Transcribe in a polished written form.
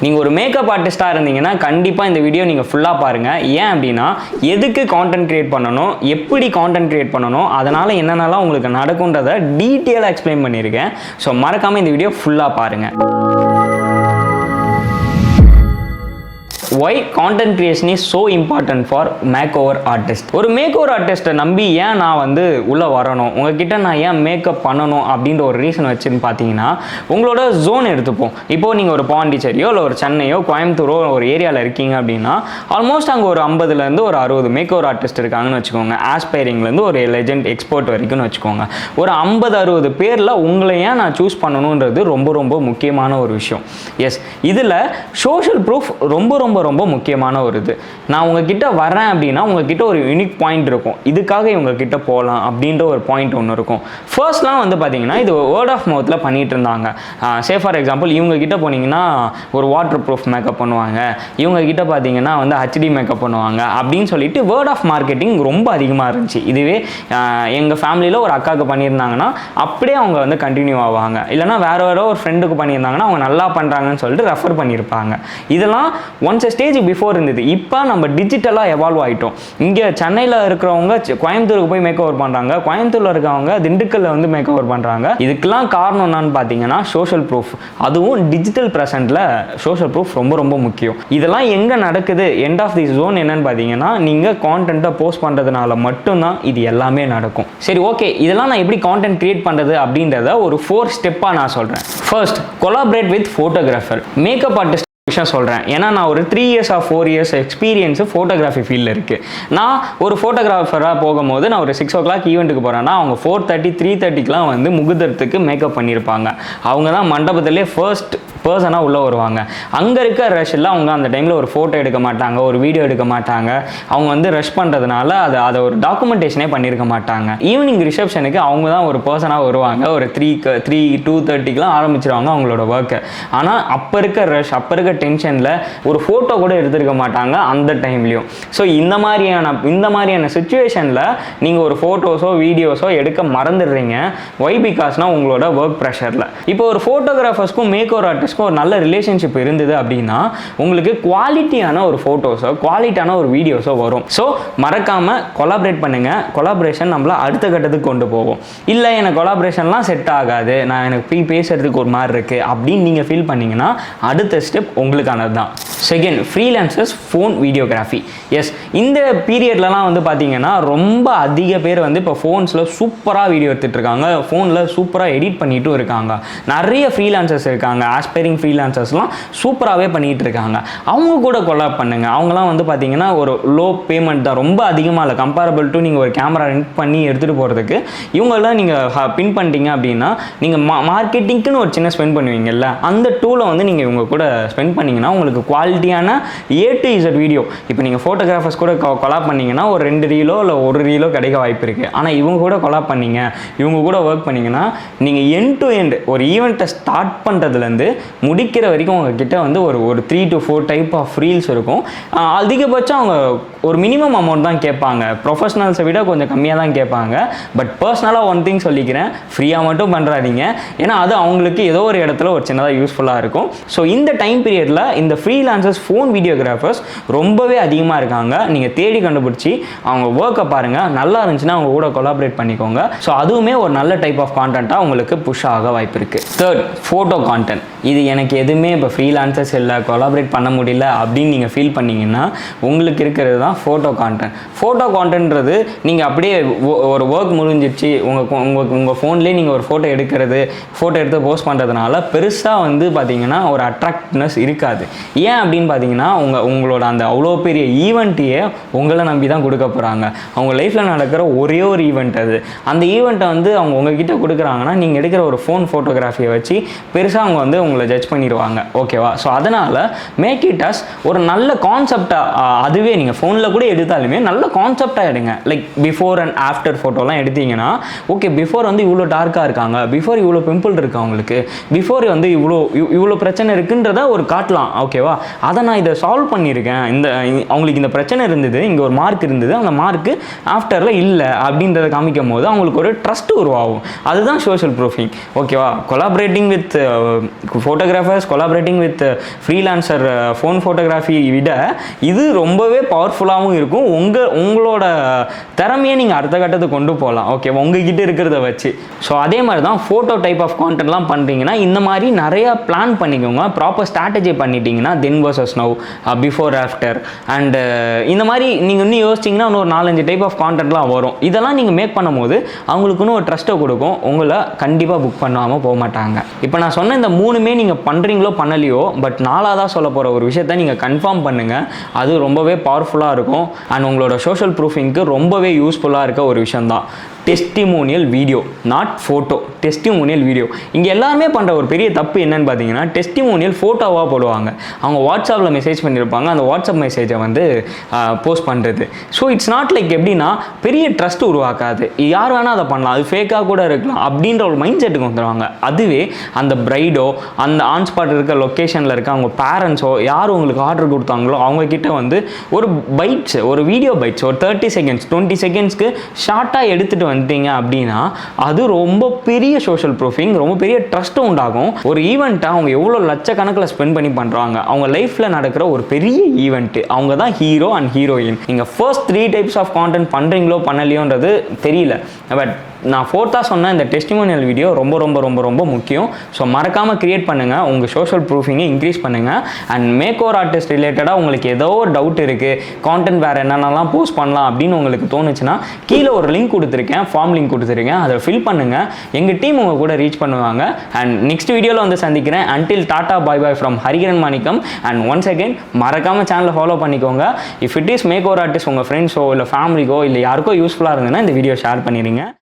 நீங்கள் ஒரு மேக்கப் ஆர்டிஸ்ட்டாக இருந்தீங்கன்னா கண்டிப்பாக இந்த வீடியோ நீங்கள் ஃபுல்லாக பாருங்கள். ஏன் அப்படின்னா எதுக்கு கான்டென்ட் கிரியேட் பண்ணணும், எப்படி கான்டென்ட் கிரியேட் பண்ணணும், அதனால் என்னென்னலாம் உங்களுக்கு நடக்குன்றதை டீட்டெயிலாக எக்ஸ்பிளைன் பண்ணியிருக்கேன். ஸோ மறக்காமல் இந்த வீடியோ ஃபுல்லாக பாருங்கள். Why content creation is so important for makeover artist? ஒரு மேக்ஓவர் ஆர்டிஸ்ட்டை நம்பி ஏன் நான் வந்து உள்ளே வரணும், உங்ககிட்ட நான் ஏன் மேக்கப் பண்ணணும் அப்படின்ற ஒரு ரீசன் வச்சுன்னு பார்த்தீங்கன்னா, உங்களோட ஜோன் எடுத்துப்போம். இப்போது நீங்கள் ஒரு பாண்டிச்சேரியோ இல்லை ஒரு சென்னையோ கோயம்புத்தூரோ ஒரு ஏரியாவில் இருக்கீங்க அப்படின்னா ஆல்மோஸ்ட் அங்கே ஒரு 50லேருந்து ஒரு 60 மேக்ஓவர் ஆர்டிஸ்ட் இருக்காங்கன்னு வச்சுக்கோங்க. ஆஸ்பைரிங்லேருந்து ஒரு லெஜெண்ட் எக்ஸ்பர்ட் வரைக்கும்னு வச்சுக்கோங்க. ஒரு 50-60 பேரில் உங்களை ஏன் நான் சூஸ் பண்ணணுன்றது ரொம்ப ரொம்ப முக்கியமான ஒரு விஷயம். எஸ், இதில் சோஷியல் ப்ரூஃப் ரொம்ப ரொம்ப ரொம்ப முக்கியமான ஒரு இது. நான் உங்ககிட்ட வரேன் அப்படின்னா உங்ககிட்ட ஒரு யூனிக் பாயிண்ட் இருக்கும், இதுக்காக இவங்ககிட்ட போகலாம் அப்படின்ற ஒரு பாயிண்ட் ஒன்று இருக்கும். ஃபர்ஸ்ட்லாம் வந்து பார்த்தீங்கன்னா இது வேர்ட் ஆஃப் மவுத்தில் பண்ணிட்டு இருந்தாங்க. ஃபார் எக்ஸாம்பிள் இவங்க கிட்ட போனீங்கன்னா ஒரு வாட்டர் ப்ரூஃப் மேக்கப் பண்ணுவாங்க, இவங்க கிட்ட பார்த்தீங்கன்னா வந்து ஹெச்டி மேக்கப் பண்ணுவாங்க அப்படின்னு சொல்லிட்டு வேர்ட் ஆஃப் மார்க்கெட்டிங் ரொம்ப அதிகமாக இருந்துச்சு. இதுவே எங்கள் ஃபேமிலியில் ஒரு அக்காவுக்கு பண்ணியிருந்தாங்கன்னா அப்படியே அவங்க வந்து கண்டினியூ ஆவாங்க. இல்லைனா வேற ஒரு ஃப்ரெண்டுக்கு பண்ணியிருந்தாங்கன்னா அவங்க நல்லா பண்ணுறாங்கன்னு சொல்லிட்டு ரெஃபர் பண்ணியிருப்பாங்க. இதெல்லாம் ஒன்ஸ் ஸ்டேஜ் பிஃபோர் இருந்தது. இப்போ நம்ம டிஜிட்டலாக எவால்வ் ஆகிட்டோம். இங்கே சென்னையில் இருக்கிறவங்க கோயம்புத்தூருக்கு போய் மேக் ஓவர் பண்ணுறாங்க, கோயம்புத்தூரில் இருக்கவங்க திண்டுக்கல்ல வந்து மேக் ஓவர் பண்ணுறாங்க. இதுக்கெல்லாம் காரணம் என்னன்னு பார்த்தீங்கன்னா சோஷியல் ப்ரூஃப். அதுவும் டிஜிட்டல் ப்ரெசென்ட்டில் சோஷியல் ப்ரூஃப் ரொம்ப ரொம்ப முக்கியம். இதெல்லாம் எங்கே நடக்குது, எண்ட் ஆஃப் தி ஜோன் என்னன்னு பார்த்தீங்கன்னா நீங்கள் கான்டென்ட்டை போஸ்ட் பண்ணுறதுனால மட்டும்தான் இது எல்லாமே நடக்கும். சரி, ஓகே, இதெல்லாம் நான் எப்படி கான்டென்ட் கிரியேட் பண்ணுறது அப்படின்றத ஒரு 4 ஸ்டெப்பாக நான் சொல்கிறேன். First, collaborate with photographer. Makeup artist விஷயம் சொல்கிறேன். ஏன்னா நான் ஒரு 3 years or 4 years experience photography ஃபீல்டில் இருக்குது. நான் ஒரு ஃபோட்டோகிராஃபராக போகும்போது நான் ஒரு 6 o'clock ஈவெண்ட்டுக்கு போகிறேன்னா அவங்க 4:30 3:30க்கெலாம் வந்து முகூர்த்தத்துக்கு மேக்கப் பண்ணியிருப்பாங்க. அவங்க தான் மண்டபத்திலே ஃபர்ஸ்ட் பர்சனாக உள்ளே வருவாங்க. அங்கே இருக்க ரஷ்ஷில் அவங்க அந்த டைமில் ஒரு ஃபோட்டோ எடுக்க மாட்டாங்க, ஒரு வீடியோ எடுக்க மாட்டாங்க. அவங்க வந்து ரஷ் பண்ணுறதுனால அதை ஒரு டாக்குமெண்டேஷனே பண்ணியிருக்க மாட்டாங்க. ஈவினிங் ரிசப்ஷனுக்கு அவங்க தான் ஒரு பர்சனாக வருவாங்க. ஒரு 2:30க்கெலாம் ஆரம்பிச்சிருவாங்க அவங்களோட ஒர்க்கை. ஆனால் அப்போ இருக்க ரஷ், அப்போ இருக்க டென்ஷனில் ஒரு ஃபோட்டோ கூட எடுத்துருக்க மாட்டாங்க அந்த டைம்லையும். ஸோ இந்த மாதிரியான சுச்சுவேஷனில் நீங்கள் ஒரு ஃபோட்டோஸோ வீடியோஸோ எடுக்க மறந்துடுறீங்க. ஒய் பிகாஸ்னால் உங்களோட ஒர்க் ப்ரெஷரில். இப்போ ஒரு ஃபோட்டோகிராஃபர்ஸ்க்கும் மேக்ஓவர் ஆர்டிஸ்ட்க்கும் ஒரு நல்ல ரிலேஷன்ஷிப் இருந்தது அப்படின்னா உங்களுக்கு குவாலிட்டியான ஒரு ஃபோட்டோஸோ குவாலிட்டியான ஒரு வீடியோஸோ வரும். ஸோ மறக்காமல் கொலாபரேட் பண்ணுங்கள். கொலாபரேஷன் நம்மளை அடுத்த கட்டத்துக்கு கொண்டு போவோம். இல்லை எனக்கு கொலாபரேஷன்லாம் செட் ஆகாது, எனக்கு பேசுறதுக்கு ஒரு மாதிரி இருக்குது அப்படின்னு நீங்கள் ஃபீல் பண்ணிங்கன்னா அடுத்த ஸ்டெப் உங்களுக்கானது தான். Second, freelancers phone videography. Yes, இந்த பீரியட்லலாம் வந்து பார்த்தீங்கன்னா ரொம்ப அதிக பேர் வந்து இப்போ ஃபோன்ஸில் சூப்பராக வீடியோ எடுத்துகிட்டு இருக்காங்க, ஃபோனில் சூப்பராக எடிட் பண்ணிட்டும் இருக்காங்க. நிறைய ஃப்ரீலான்சர்ஸ் இருக்காங்க, ஆஸ்பைரிங் ஃப்ரீலான்சர்ஸ்லாம் சூப்பராகவே பண்ணிகிட்டு இருக்காங்க. அவங்க கூட கொலாப் பண்ணுங்கள். அவங்களாம் வந்து பார்த்தீங்கன்னா ஒரு லோ பேமெண்ட் தான், ரொம்ப அதிகமாக இல்லை கம்பேரபிள் டு நீங்கள் ஒரு கேமரா ரெண்ட் பண்ணி எடுத்துகிட்டு போகிறதுக்கு. இவங்கெல்லாம் நீங்கள் பின் பண்ணிட்டீங்க அப்படின்னா நீங்கள் மார்க்கெட்டிங்க்குன்னு ஒரு சின்ன ஸ்பெண்ட் பண்ணுவீங்கல்ல, அந்த டூலை வந்து நீங்கள் இவங்க கூட ஸ்பெண்ட் பண்ணிங்கன்னா உங்களுக்கு குவாலிட்டியான A to Z வீடியோ. இப்போ நீங்கள் ஃபோட்டோகிராஃபர்ஸ் கூட கொலாப் பண்ணிங்கன்னா ஒரு 2 ரீலோ இல்லை 1 ரீலோ கிடைக்க வாய்ப்பு இருக்குது. ஆனால் இவங்க கூட கொலாப் பண்ணிங்க, இவங்க கூட ஒர்க் பண்ணிங்கன்னா நீங்கள் எண்ட் டு எண்ட் ஒரு ஈவெண்ட்டை ஸ்டார்ட் பண்ணுறதுலேருந்து முடிக்கிற வரைக்கும் உங்ககிட்ட வந்து ஒரு 3 to 4 டைப் ஆஃப் ரீல்ஸ் இருக்கும். அதிகபட்சம் அவங்க ஒரு மினிமம் அமௌண்ட் தான் கேட்பாங்க, ப்ரொஃபஷனல்ஸை விட கொஞ்சம் கம்மியாக தான் கேட்பாங்க. பட் பர்சனலாக ஒன் திங் சொல்லிக்கிறேன், ஃப்ரீயாக மட்டும் பண்ணுறாதீங்க. ஏன்னா அது அவங்களுக்கு ஏதோ ஒரு இடத்துல ஒரு சின்னதாக யூஸ்ஃபுல்லாக இருக்கும். ஸோ இந்த டைம் பீரியடில் இந்த ஃப்ரீலான்சர்ஸ் ஃபோன் வீடியோகிராஃபர்ஸ் ரொம்பவே அதிகமாக இருக்காங்க. நீங்கள் தேடி கண்டுபிடிச்சி அவங்க ஒர்க்கை பாருங்கள், நல்லா இருந்துச்சுன்னா அவங்க கூட கொலாபரேட் பண்ணிக்கோங்க. ஸோ அதுவுமே ஒரு நல்ல டைப் ஆஃப் கான்டென்ட்டாக உங்களுக்கு புஷ் ஆக வாய்ப்பு இருக்குது. Third, photo content. இது எனக்கு எதுவுமே இப்போ ஃப்ரீலான்சர்ஸ் இல்லை, கொலாபரேட் பண்ண முடியல அப்படின்னு நீங்கள் ஃபீல் பண்ணிங்கன்னா உங்களுக்கு இருக்கிறது தான் ஃபோட்டோ கான்டென்ட். ஃபோட்டோ கான்டென்ட்ன்றது நீங்கள் அப்படியே ஒரு ஒர்க் முடிஞ்சிடுச்சு உங்கள் ஃபோன்லேயே நீங்கள் ஒரு ஃபோட்டோ எடுத்து போஸ்ட் பண்ணுறதுனால பெருசாக வந்து பார்த்தீங்கன்னா ஒரு அட்ராக்டிவ்னஸ் இருக்காது. ஏன் அப்படின்னு பார்த்தீங்கன்னா உங்களோட அந்த அவ்வளோ பெரிய ஈவெண்ட்டையே உங்களை நம்பி தான் கொடுக்க போகிறாங்க. அவங்க லைஃப்பில் நடக்கிற ஒரே ஒரு ஈவெண்ட் அது. அந்த ஈவெண்ட்டை வந்து அவங்க உங்ககிட்ட கொடுக்குறாங்கன்னா நீங்கள் எடுக்கிற ஒரு ஃபோன் ஃபோட்டோகிராஃபியை வச்சு பெருசாக அவங்க வந்து உங்களை ஜட்ஜ் பண்ணிடுவாங்க. ஓகேவா? ஸோ அதனால் மேக் இட் அஸ் ஒரு நல்ல கான்செப்டாக, அதுவே நீங்கள் ஃபோனில் கூட எடுத்தாலுமே நல்ல கான்செப்டாக எடுங்க. லைக் பிஃபோர் அண்ட் ஆஃப்டர் ஃபோட்டோலாம் எடுத்தீங்கன்னா ஓகே, பிஃபோர் வந்து இவ்வளோ டார்க்காக இருக்காங்க, பிஃபோர் இவ்வளோ பிம்பிள் இருக்குது அவங்களுக்கு, பிஃபோர் வந்து இவ்வளோ பிரச்சனை இருக்குன்றத ஒரு காட்டலாம். ஓகேவா? அதை நான் இதை சால்வ் பண்ணியிருக்கேன், அவங்களுக்கு இந்த பிரச்சனை இருந்தது, இங்கே ஒரு மார்க் இருந்தது, அந்த மார்க்கு ஆஃப்டரில் இல்லை அப்படின்றத காமிக்கும் போது அவங்களுக்கு ஒரு ட்ரஸ்ட் உருவாகும். அதுதான் சோஷியல் ப்ரூஃபிங். ஓகேவா? Collaborating with photographers collaborating with freelancer phone photography விட இது ரொம்பவே பவர்ஃபுல்லாகவும் இருக்கும். உங்களோட திறமையை நீங்கள் அடுத்த கட்டத்துக்கு கொண்டு போகலாம். ஓகே, உங்ககிட்ட இருக்கிறத வச்சு. ஸோ அதே மாதிரி தான் ஃபோட்டோ டைப் ஆஃப் கான்டென்ட்லாம் பண்ணுறீங்கன்னா இந்த மாதிரி நிறையா பிளான் பண்ணிக்கோங்க. ப்ராப்பர் ஸ்ட்ராட்டஜி பண்ணிட்டீங்கன்னா then versus now, before after and இந்த மாதிரி நீங்கள் இன்னும் யோசிச்சிங்கன்னா இன்னொரு 4-5 டைப் ஆஃப் கான்டென்ட்லாம் வரும். இதெல்லாம் நீங்கள் மேக் பண்ணும்போது அவங்களுக்குன்னு ஒரு ட்ரஸ்ட்டை கொடுக்கும். உங்களை கண்டிப்பாக புக் பண்ணாமல் போக மாட்டாங்க. இப்போ நான் சொன்ன இந்த 3மே நீங்கள் பண்ணுறீங்களோ பண்ணலையோ, பட் 4ஆவதாக சொல்ல போகிற ஒரு விஷயத்தை நீங்கள் கன்ஃபார்ம் பண்ணுங்கள். அது ரொம்பவே பவர்ஃபுல்லாக இருக்கும் அண்ட் உங்களோட சோஷியல் ப்ரூஃபிங்க்கு ரொம்பவே யூஸ்ஃபுல்லாக இருக்க ஒரு விஷயந்தான். Testimonial video, not photo, testimonial video. இங்கே எல்லாருமே பண்ணுற ஒரு பெரிய தப்பு என்னன்னு பார்த்தீங்கன்னா, டெஸ்டிமோனியல் ஃபோட்டோவாக போடுவாங்க. அவங்க வாட்ஸ்அப்பில் மெசேஜ் பண்ணியிருப்பாங்க, அந்த வாட்ஸ்அப் மெசேஜை வந்து போஸ்ட் பண்ணுறது. ஸோ இட்ஸ் நாட் லைக் எப்படின்னா பெரிய ட்ரஸ்ட் உருவாக்காது. யார் வேணால் அதை பண்ணலாம், அது ஃபேக்காக கூட இருக்கலாம் அப்படின்ற ஒரு மைண்ட் செட்டுக்கு வந்துடுவாங்க. அதுவே அந்த பிரைடோ, அந்த ஆன் ஸ்பாட் இருக்க லொக்கேஷனில் இருக்க அவங்க பேரண்ட்ஸோ, யார் உங்களுக்கு ஆர்டர் கொடுத்தாங்களோ அவங்கக்கிட்ட வந்து ஒரு பைட்ஸ், ஒரு வீடியோ பைட்ஸ், ஒரு 30 செகண்ட்ஸ் 20 செகண்ட்ஸ்க்கு ஷார்ட்டாக எடுத்துகிட்டு வந்துட்டீங்க அப்படின்னா அது ரொம்ப பெரிய சோஷியல் ப்ரூஃபிங், ரொம்ப பெரிய ட்ரஸ்ட்டும் உண்டாகும். ஒரு ஈவெண்ட்டை அவங்க எவ்வளோ லட்சக்கணக்கில் ஸ்பெண்ட் பண்ணி பண்ணுறாங்க, அவங்க லைஃப்பில் நடக்கிற ஒரு பெரிய ஈவெண்ட்டு, அவங்க தான் ஹீரோ அண்ட் ஹீரோயின். நீங்கள் ஃபர்ஸ்ட் 3 டைப்ஸ் ஆஃப் கான்டென்ட் பண்ணுறீங்களோ பண்ணலையோன்றது தெரியல. பட் நான் 4th சொன்ன இந்த டெஸ்டிமோனியல் வீடியோ ரொம்ப ரொம்ப ரொம்ப ரொம்ப முக்கியம். ஸோ மறக்காமல் க்ரியேட் பண்ணுங்கள், உங்கள் சோஷியல் ப்ரூஃபிங்கை இன்க்ரீஸ் பண்ணுங்கள். அண்ட் மேக் ஓவர் ஆர்டிஸ்ட் ரிலேட்டடாக உங்களுக்கு ஏதோ ஒரு டவுட் இருக்குது, கான்டென்ட் வேறு என்னென்னலாம் போஸ்ட் பண்ணலாம் அப்படின்னு உங்களுக்கு தோணுச்சுன்னா கீழே ஒரு லிங்க் கொடுத்துருக்கேன், ஃபார்ம் லிங்க் கொடுத்துருக்கேன், அதை ஃபில் பண்ணுங்கள். எங்கள் டீம் உங்கள் கூட ரீச் பண்ணுவாங்க. அண்ட் நெக்ஸ்ட் வீடியோவில் வந்து சந்திக்கிறேன். Until tata bye bye from Hariharan Manickam. And once again மறக்காமல் சேனலை ஃபாலோ பண்ணிக்கோங்க. If it is makeover artist உங்கள் ஃப்ரெண்ட்ஸோ இல்லை ஃபேமிலிக்கோ இல்லை யாருக்கோ யூஸ்ஃபுல்லாக இருந்ததுன்னா இந்த வீடியோ ஷேர் பண்ணிடுங்க.